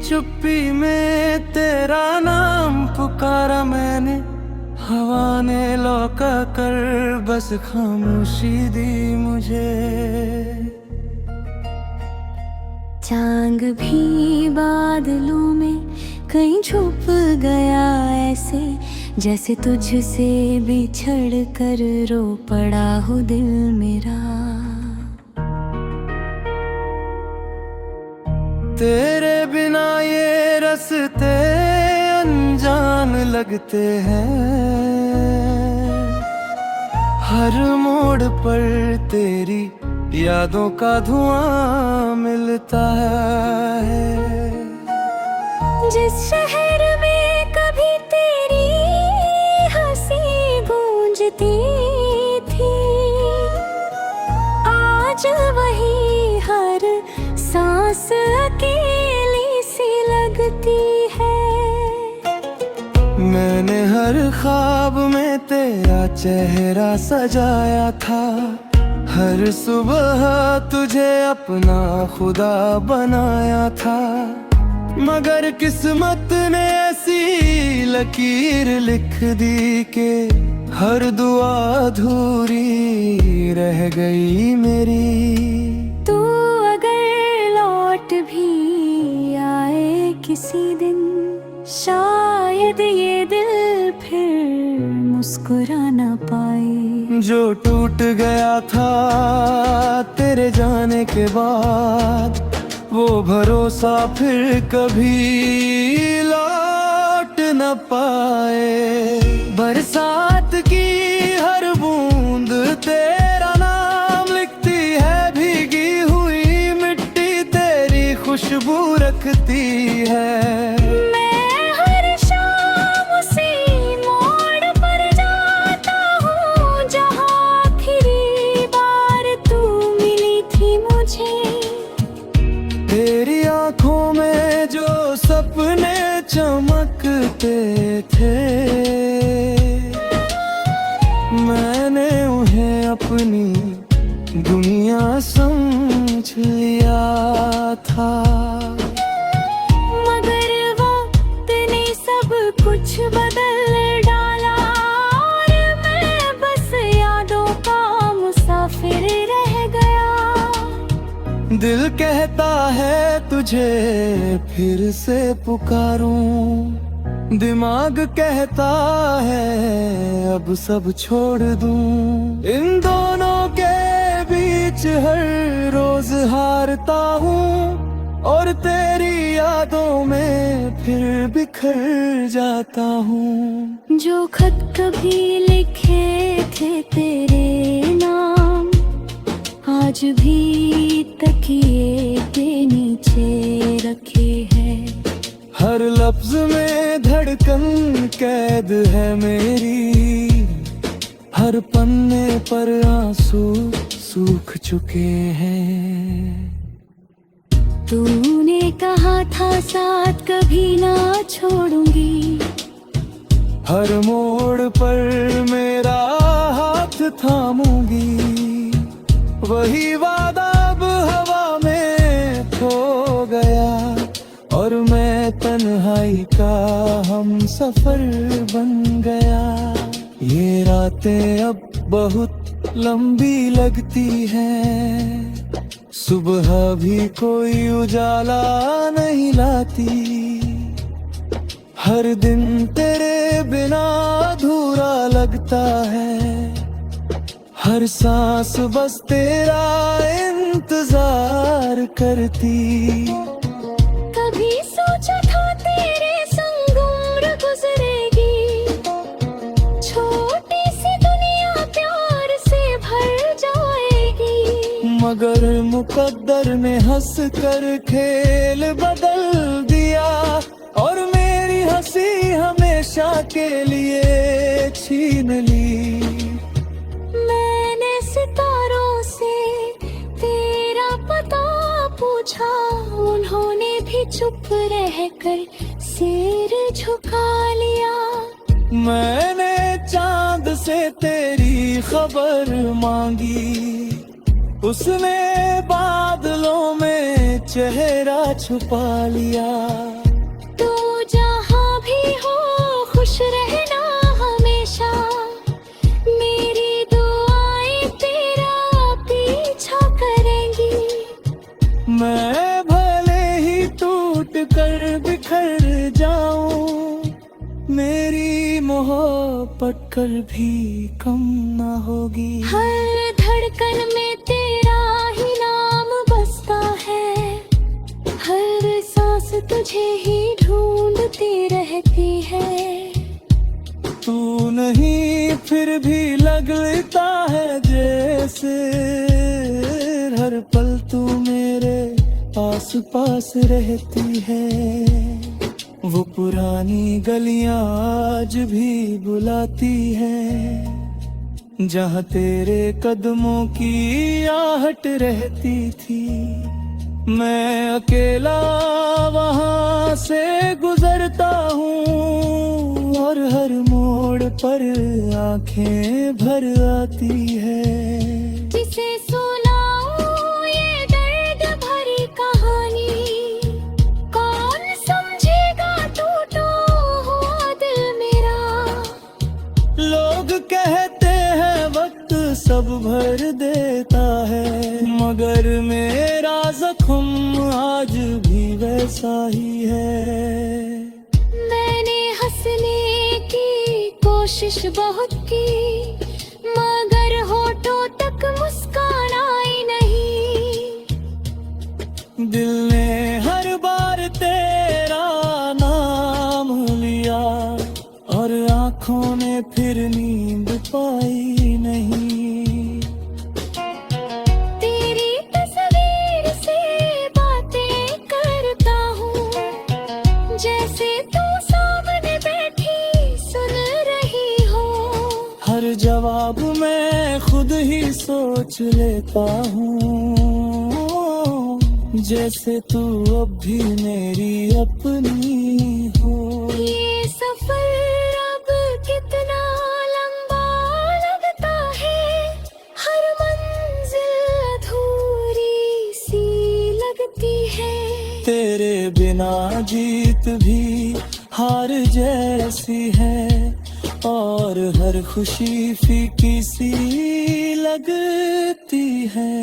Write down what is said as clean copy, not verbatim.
चुप्पी में तेरा नाम पुकारा मैंने, हवा ने लौका कर बस खामोशी दी मुझे। चांद भी बादलों में कहीं छुप गया ऐसे, जैसे तुझसे बिछड़ कर रो पड़ा हो दिल मेरा। तेरे बिना ये रास्ते अनजान लगते हैं, हर मोड़ पर तेरी यादों का धुआं मिलता है। जिस शहर में कभी तेरी हंसी गूंजती थी, आज वही हर सांस अकेली सी लगती है। मैंने हर ख्वाब में तेरा चेहरा सजाया था, हर सुबह तुझे अपना खुदा बनाया था, मगर किस्मत ने ऐसी लकीर लिख दी कि हर दुआ अधूरी रह गई मेरी। तू अगर लौट भी आए किसी दिन, शायद ये दिल फिर मुस्कुरा ना पाए। जो टूट गया था तेरे जाने के बाद, वो भरोसा फिर कभी लौट न पाए। बरसात की हर बूंद तेरा नाम लिखती है, भीगी हुई मिट्टी तेरी खुशबू रखती है। मैं हर शाम उसी मोड़ पर जाता हूँ जहाँ आखिरी बार तू मिली थी मुझे। तेरी आंखों में जो सपने चमकते थे, मैंने उन्हें अपनी दुनिया समझ लिया था। मगर वक्त ने सब कुछ बदल डाला, और मैं बस यादों का मुसाफिर रह गया। दिल कहता है तुझे फिर से पुकारूं, दिमाग कहता है अब सब छोड़ दूं। इन दोनों के बीच हर रोज हारता हूँ, और तेरी यादों में फिर बिखर जाता हूँ। जो खत कभी लिखे थे तेरे नाम, आज भी तकिए के नीचे रखे हैं। हर लफ्ज में धड़कन कैद है मेरी, हर पन्ने पर आंसू सूख चुके हैं। तूने कहा था साथ कभी ना छोड़ूंगी, हर मोड़ पर मेरा हाथ थामूंगी। वही वादा अब हवा में खो गया, और मैं तन्हाई का हम सफर बन गया। ये रातें अब बहुत लंबी लगती हैं, सुबह भी कोई उजाला नहीं लाती। हर दिन तेरे बिना अधूरा लगता है, हर सांस बस तेरा इंतजार करती। कभी सोचा था तेरे संग उम्र गुजरेगी, छोटी सी दुनिया प्यार से भर जाएगी। मगर मुकद्दर ने हंस कर खेल बदल दिया, और मेरी हंसी हमेशा के लिए छीन ली। मैंने सितारों से तेरा पता पूछा, उन्होंने भी चुप रहकर सिर झुका लिया। मैंने चांद से तेरी खबर मांगी, उसने बादलों में चेहरा छुपा लिया। मेरी मोहब्बत कल भी कम ना होगी। हर धड़कन में तेरा ही नाम बसता है, हर सांस तुझे ही ढूंढती रहती है। तू नहीं फिर भी लगता है जैसे, हर पल तू मेरे आस पास रहती है। वो पुरानी गलियां आज भी बुलाती है, जहाँ तेरे कदमों की आहट रहती थी। मैं अकेला वहाँ से गुजरता हूँ, और हर मोड़ पर आंखें भर आती है। जिसे सुनाऊं ये दर्द भरी कहानी, कौन समझेगा टूटा हुआ दिल मेरा। लोग कहते हैं वक्त सब भर देता है, मगर मेरा जख्म आज भी वैसा ही है। मैंने हंसने की कोशिश बहुत की, मगर होठों तक मुस्कान आई नहीं। दिल ने हर बार तेरा नाम लिया, और आंखों ने फिर नींद पाई नहीं। तेरी तस्वीर से बातें करता हूँ, जैसे तू सामने बैठी सुन रही हो। हर जवाब मैं खुद ही सोच लेता हूँ, जैसे तू अब भी मेरी अपनी हो। ये सफर अब कितना लंबा लगता है, हर मंजिल अधूरी सी लगती है। तेरे बिना जीत भी हार जैसी है, और हर खुशी फीकी सी लगती है।